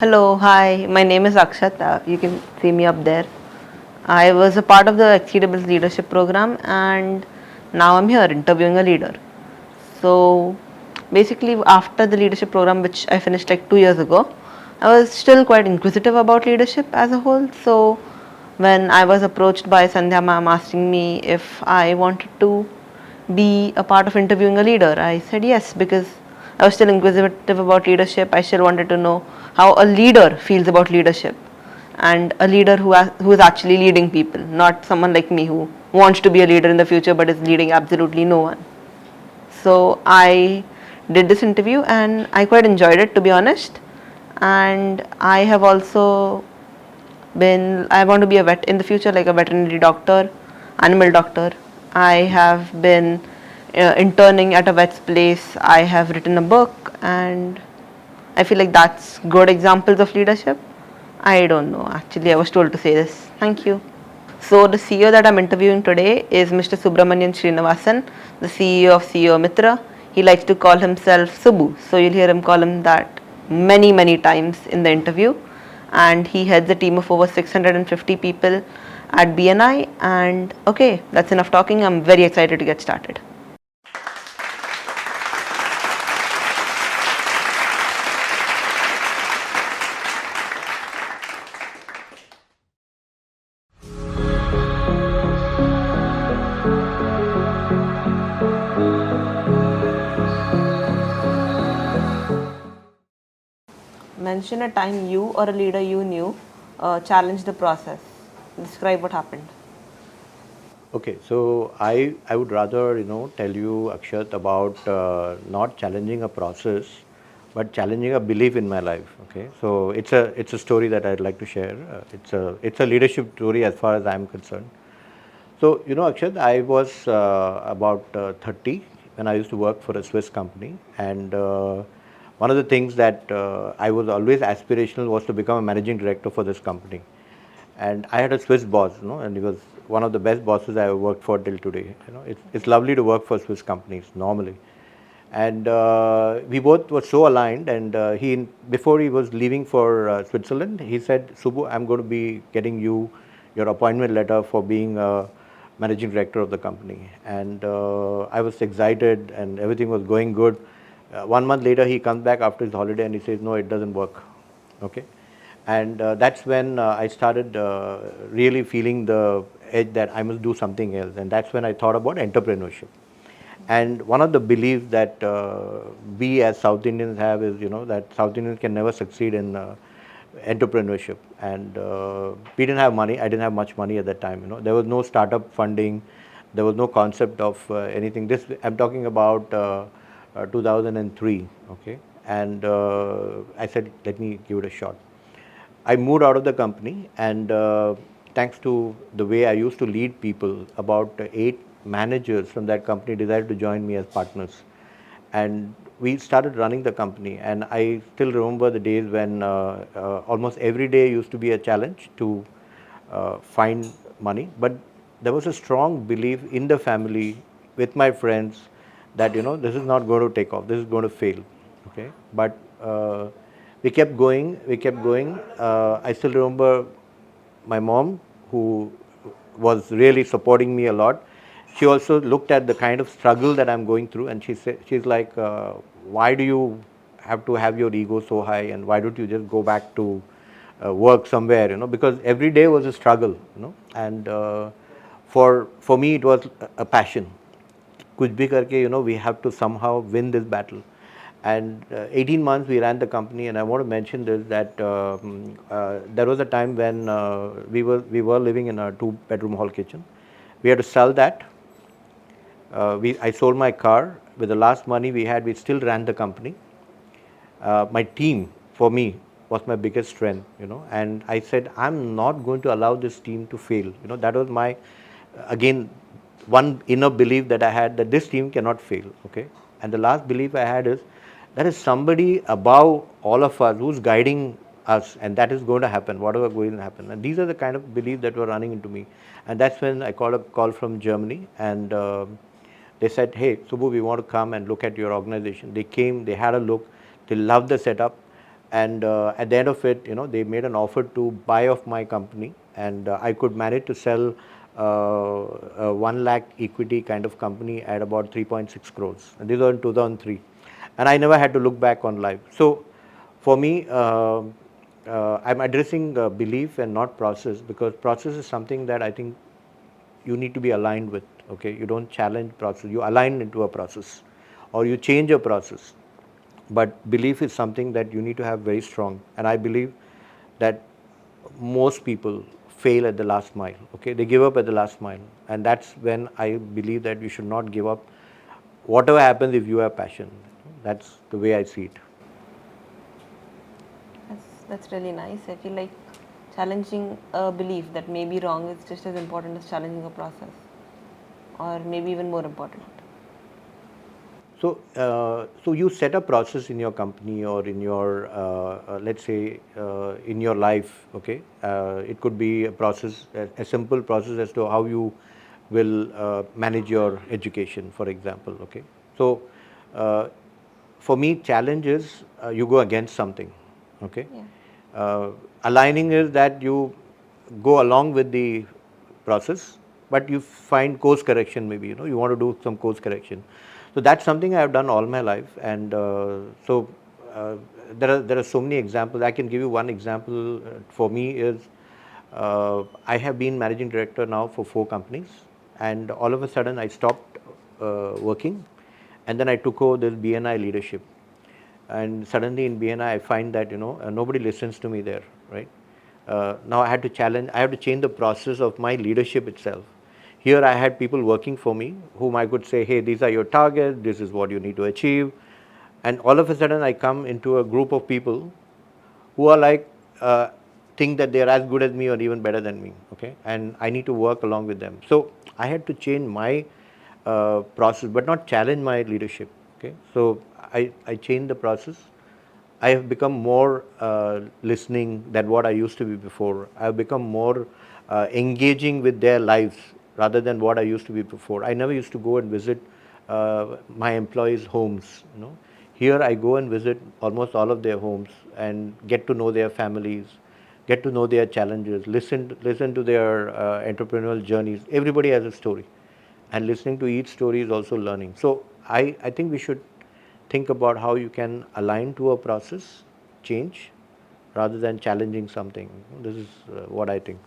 Hello, hi, my name is Akshat. You can see me up there. I was a part of the Xceedible leadership program and now I'm here interviewing a leader. So basically, after the leadership program, which I finished like 2 years ago, I was still quite inquisitive about leadership as a whole. So when I was approached by Sandhya ma'am asking me if I wanted to be a part of interviewing a leader, I said yes because I was still inquisitive about leadership. I still wanted to know how a leader feels about leadership and a leader who is actually leading people, not someone like me who wants to be a leader in the future but is leading absolutely no one. So I did this interview and I quite enjoyed it, to be honest. And I have also I want to be a vet in the future, like a veterinary doctor, animal doctor. I have been interning at a vet's place. I have written a book, and I feel like that's good examples of leadership. I don't know. Actually, I was told to say this. Thank you. So the CEO that I'm interviewing today is Mr. Subramanian Srinivasan, the CEO of CEO Mitra. He likes to call himself Subu, so you'll hear him call him that many times in the interview. And he heads a team of over 650 people at BNI. And okay, that's enough talking. I'm very excited to get started. Mention a time you or a leader you knew challenged the process. Describe what happened. Okay, so I would rather tell you, Akshat, about not challenging a process, but challenging a belief in my life. Okay, so it's a story that I'd like to share. It's a leadership story as far as I'm concerned. So Akshat, I was about 30 when I used to work for a Swiss company, and one of the things that I was always aspirational was to become a managing director for this company. And I had a Swiss boss, and he was one of the best bosses I ever worked for till today. It's lovely to work for Swiss companies normally. And we both were so aligned. And before he was leaving for Switzerland, he said, "Subbu, I'm going to be getting you your appointment letter for being managing director of the company." And I was excited, and everything was going good. 1 month later, he comes back after his holiday, and he says, "No, it doesn't work." Okay, and that's when I started really feeling the edge that I must do something else, and that's when I thought about entrepreneurship. And one of the beliefs that we as South Indians have is, that South Indians can never succeed in entrepreneurship. And we didn't have money. I didn't have much money at that time. There was no startup funding. There was no concept of anything. This I'm talking about 2003. Okay, and I said, let me give it a shot. I moved out of the company, and thanks to the way I used to lead people, about 8 managers from that company decided to join me as partners. And we started running the company. And I still remember the days when almost every day used to be a challenge to find money. But there was a strong belief in the family, with my friends, that this is not going to take off. This is going to fail. Okay, but we kept going. We kept going. I still remember my mom, who was really supporting me a lot. She also looked at the kind of struggle that I'm going through, and she's like, "Why do you have to have your ego so high, and why don't you just go back to work somewhere?" Because every day was a struggle. And for me, it was a passion. Kuch bhi karke, we have to somehow win this battle. And 18 months we ran the company, and I want to mention this, that there was a time when we were living in a 2-bedroom hall kitchen. We had to sell that. I sold my car. With the last money we had, we still ran the company. My team, for me, was my biggest strength, and I said, I'm not going to allow this team to fail. That was my, again, one inner belief that I had, that this team cannot fail. Okay, and the last belief I had is, there is somebody above all of us who's guiding us, and that is going to happen, whatever going to happen. And these are the kind of beliefs that were running into me. And that's when I called a call from Germany, and they said, "Hey, Subbu, we want to come and look at your organization." They came, they had a look, they loved the setup, and at the end of it, they made an offer to buy off my company, and I could manage to sell a 1 lakh equity kind of company at about 3.6 crores. And this was in 2003, and I never had to look back on life. So for me, I'm addressing belief and not process, because process is something that I think you need to be aligned with. Okay, you don't challenge process, you align into a process, or you change a process. But belief is something that you need to have very strong, and I believe that most people fail at the last mile. Okay, they give up at the last mile, and that's when I believe that you should not give up whatever happens if you have passion. That's the way I see it. That's really nice. I feel like challenging a belief that may be wrong is just as important as challenging a process, or maybe even more important. So you set a process in your company, or in your, let's say, in your life. Okay, it could be a process, a simple process as to how you will manage your education, for example. Okay, so uh, for me, challenge is you go against something. Okay, Yeah. aligning is that you go along with the process, but you find course correction. Maybe you want to do some course correction. So that's something I have done all my life, and so uh, there are so many examples. I can give you one example. For me is I have been managing director now for 4 companies, and all of a sudden I stopped working, and then I took over this BNI leadership, and suddenly in BNI I find that nobody listens to me there, right? Now I have to change the process of my leadership itself. Here I had people working for me whom I could say, hey, these are your targets, this is what you need to achieve, and all of a sudden I come into a group of people who are like, think that they are as good as me or even better than me. Okay, and I need to work along with them. So I had to change my process, but not challenge my leadership. Okay, so I changed the process. I have become more listening than what I used to be before. I have become more engaging with their lives rather than what I used to be before. I never used to go and visit my employees' homes. Here I go and visit almost all of their homes and get to know their families, get to know their challenges, listen to their entrepreneurial journeys. Everybody has a story, and listening to each story is also learning. So I think we should think about how you can align to a process change rather than challenging something. This is what I think.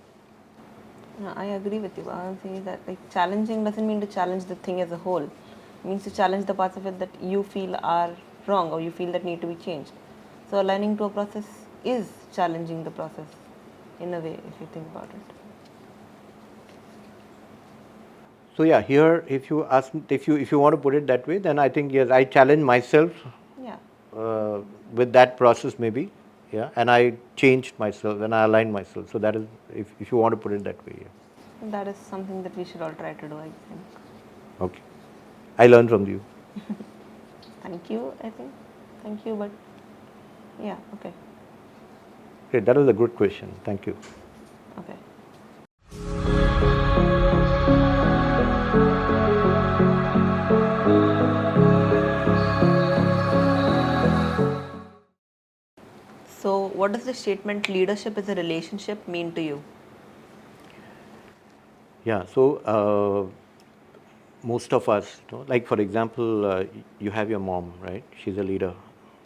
I agree with you. I'll say that like challenging doesn't mean to challenge the thing as a whole. It means to challenge the parts of it that you feel are wrong or you feel that need to be changed. So aligning to a process is challenging the process in a way, if you think about it. So yeah, here if you want to put it that way, then I think yes, I challenge myself Yeah. uh, with that process maybe, yeah, and I changed myself and I aligned myself. So that is, if you want to put it that way, yeah. That is something that we should all try to do, I think. Okay, I learned from you. Thank you, I think. Thank you, but yeah, okay. Great, that was a good question. Thank you. Okay. So, what does the statement leadership is a relationship mean to you? Yeah, so most of us, like for example, you have your mom, right? She's a leader,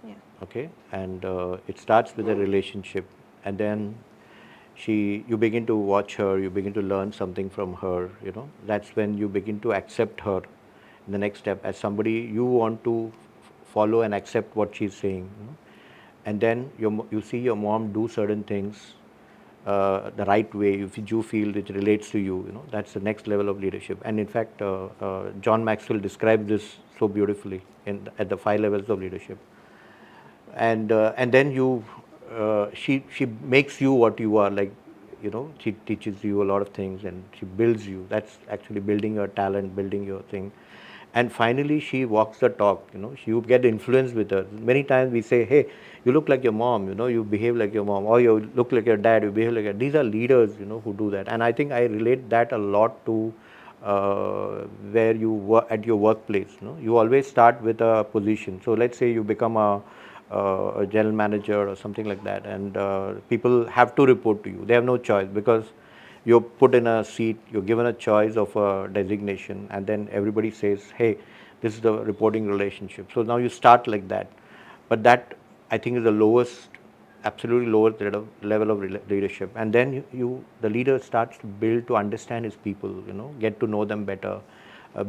Yeah. okay, and it starts with a relationship, and then you begin to watch her, you begin to learn something from her. That's when you begin to accept her in the next step as somebody you want to follow and accept what she's saying. And then you see your mom do certain things the right way, if you feel it relates to you, that's the next level of leadership. And in fact, John Maxwell described this so beautifully at the 5 levels of leadership. And then she makes you what you are, like, she teaches you a lot of things and she builds you. That's actually building your talent, building your thing. And finally she walks the talk. You get influence with her. Many times we say, hey, you look like your mom, you behave like your mom, or you look like your dad, you behave like your. These are leaders, who do that. And I think I relate that a lot to where you work at your workplace. You always start with a position. So let's say you become a general manager or something like that, and people have to report to you. They have no choice because you're put in a seat, you're given a choice of a designation, and then everybody says, hey, this is the reporting relationship. So now you start like that. But that, I think, is the lowest, absolutely lowest level of leadership. And then the leader starts to build to understand his people, get to know them better,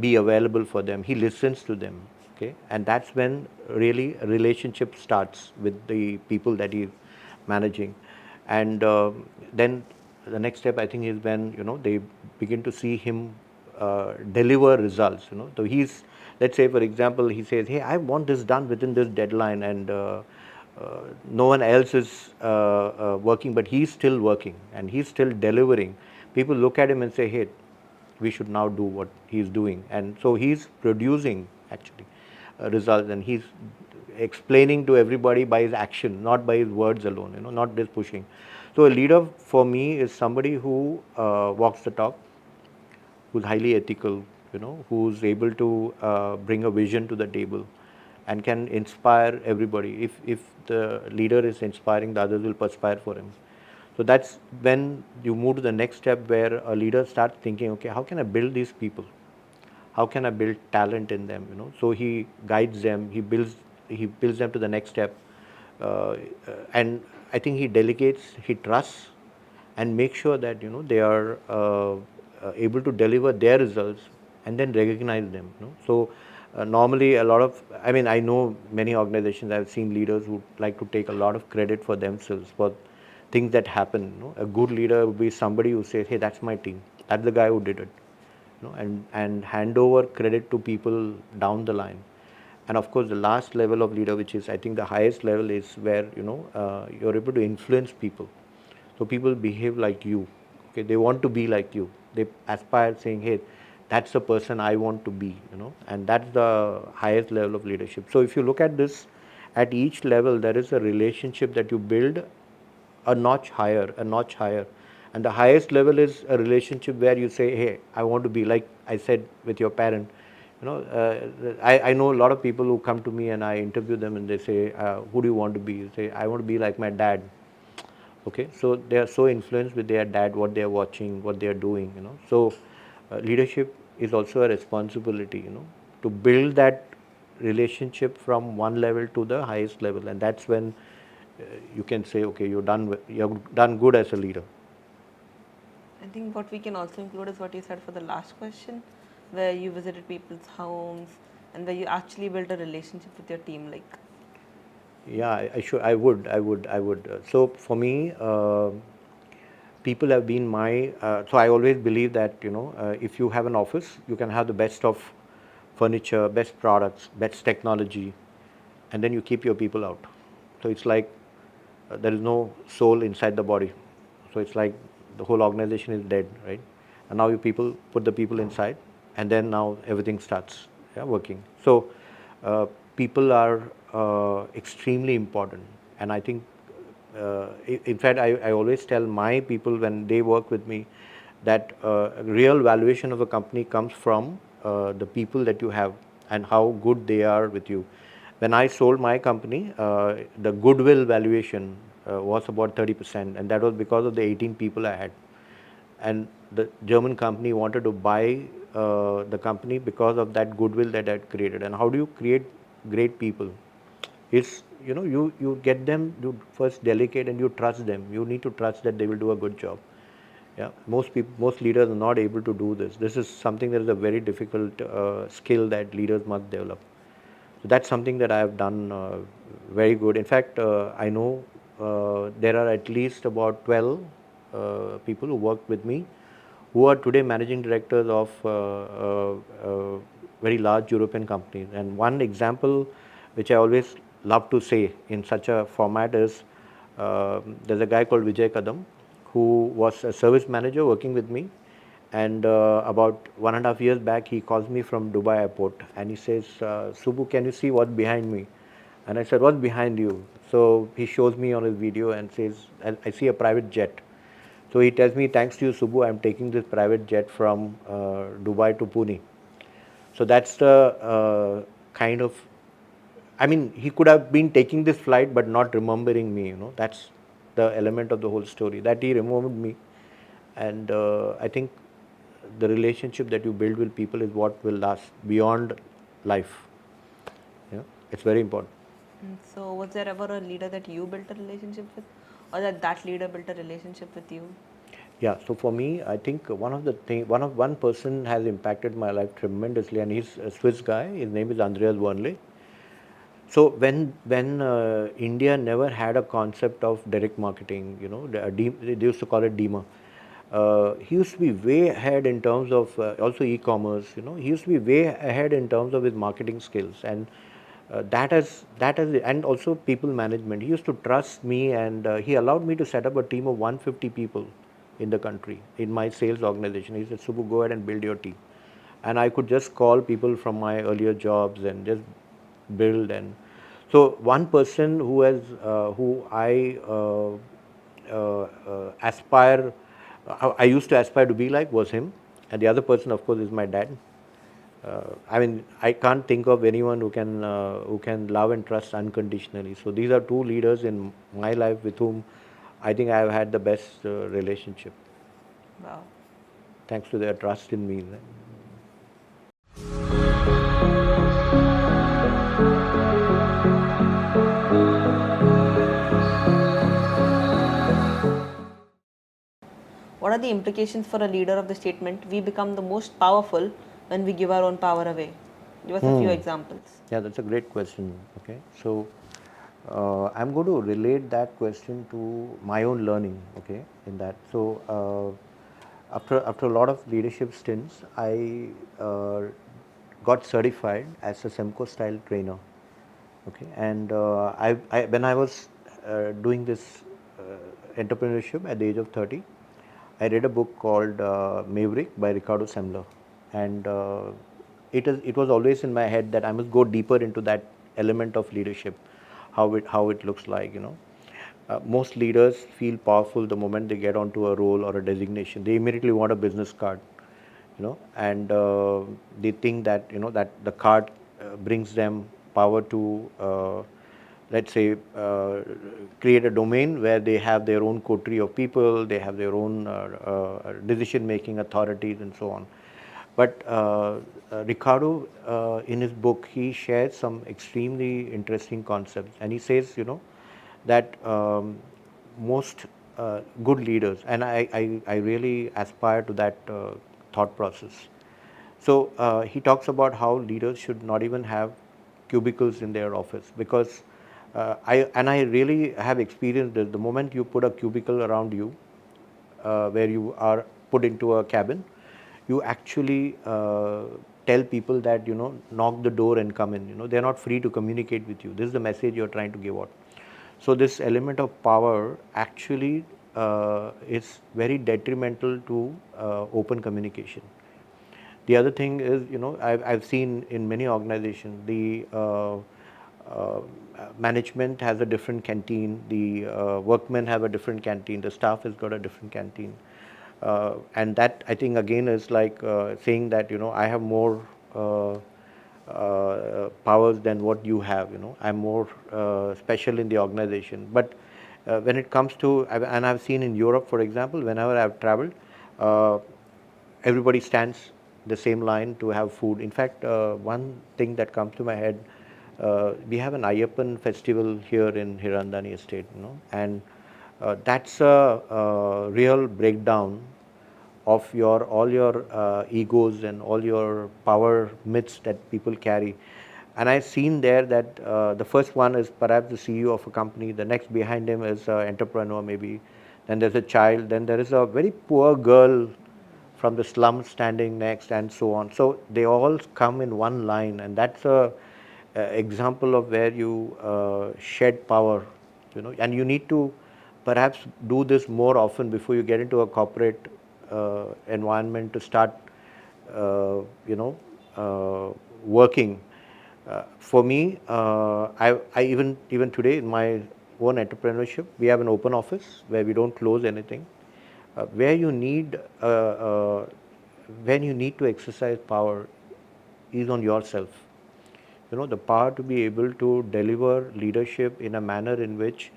be available for them. He listens to them, okay? And that's when really a relationship starts with the people that he's managing. And then the next step, I think, is when they begin to see him deliver results. So let's say, for example, he says, hey, I want this done within this deadline, and no one else is working, but he's still working and he's still delivering. People look at him and say, hey, we should now do what he's doing. And so he's producing actually results, and he's explaining to everybody by his action, not by his words alone, not just pushing. So a leader for me is somebody who walks the talk, who's highly ethical, who's able to bring a vision to the table and can inspire everybody. If the leader is inspiring, the others will perspire for him. So that's when you move to the next step, where a leader starts thinking, okay, how can I build these people? How can I build talent in them? So he guides them, he builds them to the next step, and I think he delegates, he trusts, and makes sure that they are able to deliver their results, and then recognize them. So normally a lot of, I mean, I know many organizations, I've seen leaders who like to take a lot of credit for themselves for things that happen. A good leader would be somebody who says, hey, that's my team, that's the guy who did it, and hand over credit to people down the line. And of course, the last level of leader, which is I think the highest level, is where you're able to influence people. So people behave like you. Okay, they want to be like you. They aspire, saying, "Hey, that's the person I want to be." And that's the highest level of leadership. So if you look at this, at each level, there is a relationship that you build a notch higher, a notch higher. And the highest level is a relationship where you say, hey, I want to be like I said with your parent. I know a lot of people who come to me and I interview them and they say, who do you want to be? You say, I want to be like my dad. Okay, so they are so influenced with their dad, what they are watching, what they are doing. So leadership is also a responsibility, to build that relationship from one level to the highest level, and that's when you can say, okay, you've done good as a leader. I think what we can also include is what you said for the last question, where you visited people's homes and where you actually built a relationship with your team. Like, Yeah, I should. I would. So for me, people have been my. So I always believe that if you have an office, you can have the best of furniture, best products, best technology, and then you keep your people out. So it's like there is no soul inside the body. So it's like the whole organization is dead, right? And now you people put the people inside, and then now everything starts, yeah, working. So people are extremely important, and I think, in fact, I always tell my people when they work with me that real valuation of a company comes from the people that you have and how good they are with you. When I sold my company, the goodwill valuation was about 30%, and that was because of the 18 people I had. And the German company wanted to buy the company because of that goodwill that I had created. And how do you create great people? It's, you get them, you first delegate and you trust them. You need to trust that they will do a good job. Yeah, most leaders are not able to do this. This is something that is a very difficult skill that leaders must develop. So that's something that I have done very good. In fact, I know there are at least about 12 people who work with me who are today managing directors of very large European companies. And one example which I always love to say in such a format is, there's a guy called Vijay Kadam who was a service manager working with me, and about 1.5 years back, he calls me from Dubai airport and he says, Subbu, can you see what's behind me? And I said, what's behind you? So he shows me on his video and says, I see a private jet. So he tells me, thanks to you, Subbu, I'm taking this private jet from Dubai to Pune. So that's the kind of, I mean, he could have been taking this flight but not remembering me. That's the element of the whole story, that he remembered me. And I think the relationship that you build with people is what will last beyond life. It's very important. So, was there ever a leader that you built a relationship with, or that leader built a relationship with you? Yeah, so for me, I think one person has impacted my life tremendously, and he's a Swiss guy. His name is Andreas Wernley. So when India never had a concept of direct marketing, they used to call it DEMA. He used to be way ahead in terms of also e-commerce. He used to be way ahead in terms of his marketing skills, and that has and also people management. He used to trust me, and he allowed me to set up a team of 150 people in the country in my sales organization. He said, "Subbu, go ahead and build your team," and I could just call people from my earlier jobs and just build. And so one person who I aspire I used to aspire to be like was him, and the other person, of course, is my dad. I mean, I can't think of anyone who can love and trust unconditionally. So these are two leaders in my life with whom I think I have had the best relationship, Wow. thanks to their trust in me. What are the implications for a leader of the statement, "We become the most powerful when we give our own power away"? Give us a few examples. Yeah, that's a great question. Okay, so I'm going to relate that question to my own learning. Okay, in that, so after a lot of leadership stints, I got certified as a Semco style trainer. Okay, and when I was doing this entrepreneurship at the age of 30, I read a book called Maverick by Ricardo Semler, and it was always in my head that I must go deeper into that element of leadership, how it looks like. Most leaders feel powerful the moment they get onto a role or a designation. They immediately want a business card, and they think that that the card brings them power to let's say create a domain where they have their own coterie of people, they have their own decision making authorities and so on. But Ricardo, in his book, he shares some extremely interesting concepts, and he says, that most good leaders, and I really aspire to that thought process. So he talks about how leaders should not even have cubicles in their office, because I really have experienced this. The moment you put a cubicle around you, where you are put into a cabin, you actually tell people that knock the door and come in. They're not free to communicate with you. This is the message you're trying to give out. So this element of power actually is very detrimental to open communication. The other thing is, I've seen in many organizations, the management has a different canteen, the workmen have a different canteen, the staff has got a different canteen. And that, I think, again, is like saying that, I have more powers than what you have. I'm more special in the organization. But when it comes to, and I've seen in Europe, for example, whenever I've traveled, uh, everybody stands the same line to have food. In fact, one thing that comes to my head, we have an Ayyappan festival here in Hirandani estate, and that's a real breakdown of all your egos and all your power myths that people carry. And I've seen there that the first one is perhaps the CEO of a company, the next behind him is an entrepreneur maybe, then there's a child, then there is a very poor girl from the slum standing next, and so on. So they all come in one line, and that's a example of where you shed power, and you need to perhaps do this more often before you get into a corporate environment to start, working. For me, I even today in my own entrepreneurship, we have an open office where we don't close anything. Where you need when you need to exercise power is on yourself. the power to be able to deliver leadership in a manner in which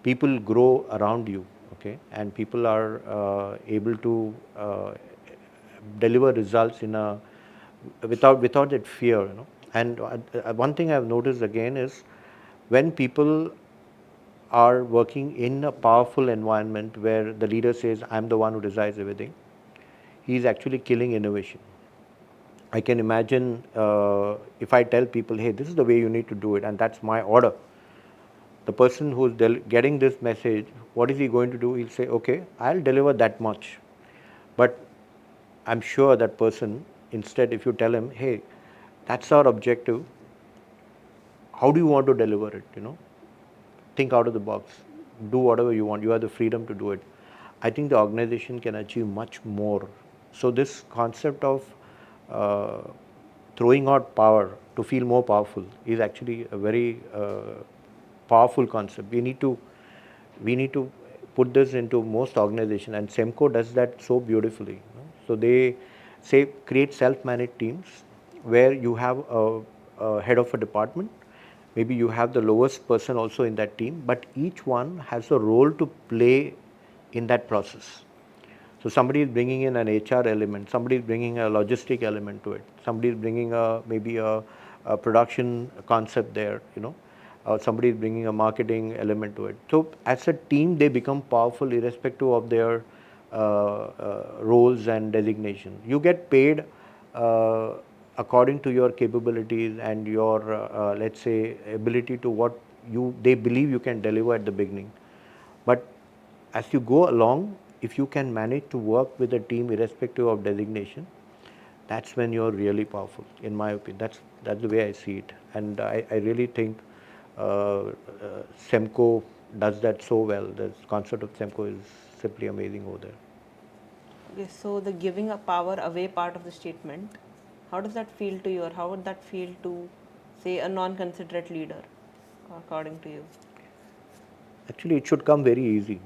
people grow around you, okay, and people are able to deliver results in a without that fear, And one thing I've noticed again is when people are working in a powerful environment where the leader says, I'm the one who decides everything, he's actually killing innovation. I can imagine if I tell people, hey, this is the way you need to do it, and that's my order. The person who's getting this message, what is he going to do? He'll say, okay, I'll deliver that much. But I'm sure that person, instead, if you tell him, hey, that's our objective, how do you want to deliver it? Think out of the box, do whatever you want, you have the freedom to do it. I think the organization can achieve much more. So this concept of uh, throwing out power to feel more powerful is actually a very powerful concept. We need to put this into most organizations, and Semco does that so beautifully. So they say create self-managed teams where you have a head of a department. Maybe you have the lowest person also in that team, but each one has a role to play in that process. So somebody is bringing in an HR element, somebody is bringing a logistic element to it, somebody is bringing maybe a production concept there, somebody is bringing a marketing element to it. So as a team, they become powerful irrespective of their roles and designation. You get paid uh, according to your capabilities and your, let's say, ability to what they believe you can deliver at the beginning. But as you go along, if you can manage to work with a team irrespective of designation, that's when you're really powerful, in my opinion. That's the way I see it. And I really think Semco does that so well. The concept of Semco is simply amazing over there. Okay, so the giving a power away part of the statement, how does that feel to you, or how would that feel to, say, a non-considerate leader, according to you? Actually, it should come very easy.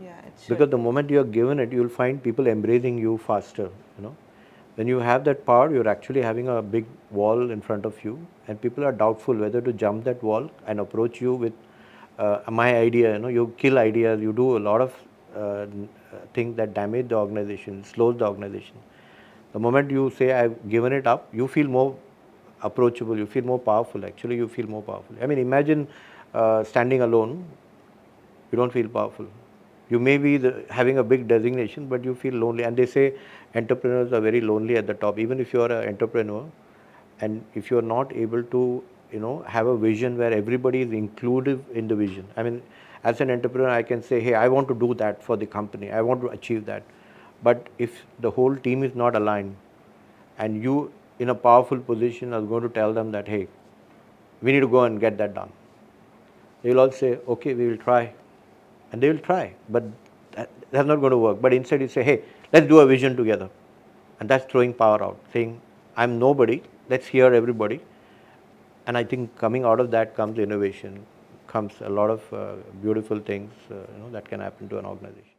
Yeah, it should. Because the moment you are given it, you'll find people embracing you faster. When you have that power, you're actually having a big wall in front of you, and people are doubtful whether to jump that wall and approach you with my idea. You kill ideas, you do a lot of things that damage the organization, slows the organization. The moment you say I've given it up, you feel more approachable, you feel more powerful. Actually, you feel more powerful. I mean, imagine standing alone, you don't feel powerful. You may be having a big designation, but you feel lonely. And they say entrepreneurs are very lonely at the top. Even if you are an entrepreneur, and if you are not able to, have a vision where everybody is included in the vision. I mean, as an entrepreneur, I can say, hey, I want to do that for the company. I want to achieve that. But if the whole team is not aligned, and you in a powerful position are going to tell them that, hey, we need to go and get that done, they will all say, okay, we will try. And they will try, but that's not going to work. But instead, you say, hey, let's do a vision together. And that's throwing power out, saying, I'm nobody, let's hear everybody. And I think coming out of that comes innovation, comes a lot of beautiful things that can happen to an organization.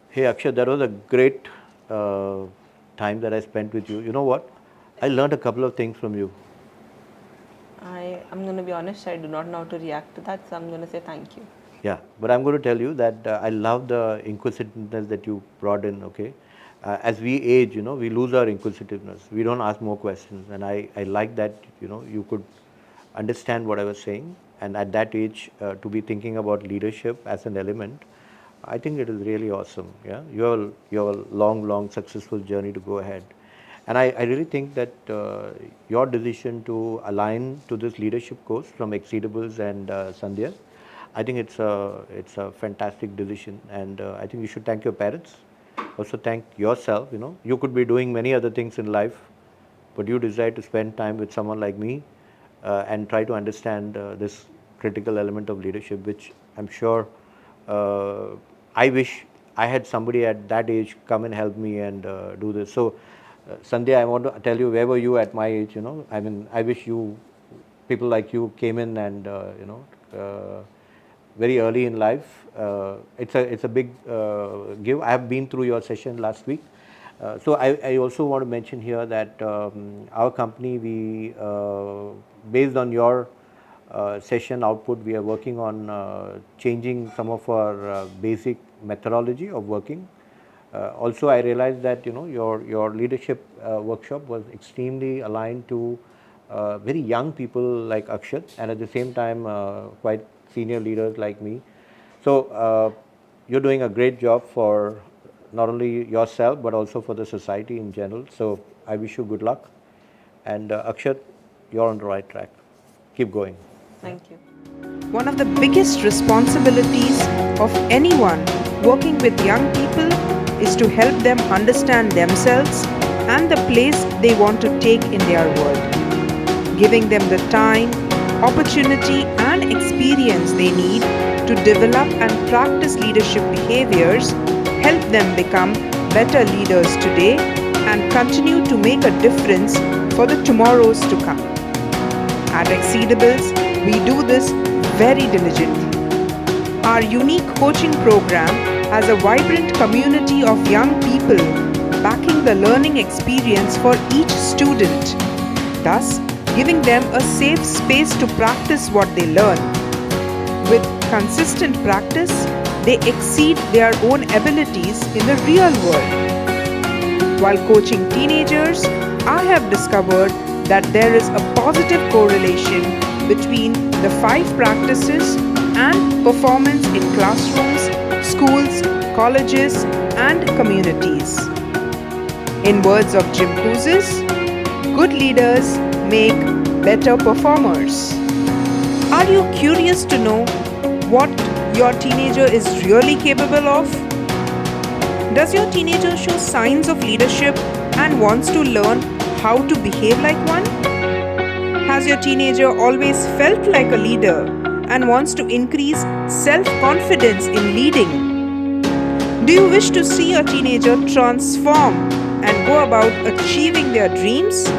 Hey Akshay, that was a great time that I spent with you. You know what? I learned a couple of things from you. I'm going to be honest, I do not know how to react to that, so I'm going to say thank you. Yeah, but I'm going to tell you that I love the inquisitiveness that you brought in, okay? As we age, we lose our inquisitiveness. We don't ask more questions. And I like that, you could understand what I was saying. And at that age, to be thinking about leadership as an element, I think it is really awesome. Yeah, you have a long, long, successful journey to go ahead. And I really think that your decision to align to this leadership course from Xceedibles and Sandhya, I think it's a fantastic decision, and I think you should thank your parents. Also thank yourself. You could be doing many other things in life, but you decide to spend time with someone like me and try to understand this critical element of leadership, which I'm sure uh, I wish I had somebody at that age come and help me and do this. So, Sandhya, I want to tell you, where were you at my age? I mean, I wish people like you came in and very early in life. It's a big give. I have been through your session last week. I also want to mention here that our company, based on your session output, we are working on changing some of our basic methodology of working. Also, I realized that your leadership workshop was extremely aligned to very young people like Akshat, and at the same time quite senior leaders like me. So you're doing a great job for not only yourself but also for the society in general. So I wish you good luck, and Akshat, you're on the right track. Keep going. Thank you. One of the biggest responsibilities of anyone working with young people is to help them understand themselves and the place they want to take in their world. Giving them the time, opportunity, and experience they need to develop and practice leadership behaviors help them become better leaders today and continue to make a difference for the tomorrows to come. At Xceedibles, we do this very diligently. Our unique coaching program has a vibrant community of young people backing the learning experience for each student, thus giving them a safe space to practice what they learn. With consistent practice, they exceed their own abilities in the real world. While coaching teenagers, I have discovered that there is a positive correlation between the 5 practices and performance in classrooms, schools, colleges, and communities. In words of Jim Kouzes, good leaders make better performers. Are you curious to know what your teenager is really capable of? Does your teenager show signs of leadership and wants to learn how to behave like one? Has your teenager always felt like a leader and wants to increase self-confidence in leading? Do you wish to see your teenager transform and go about achieving their dreams?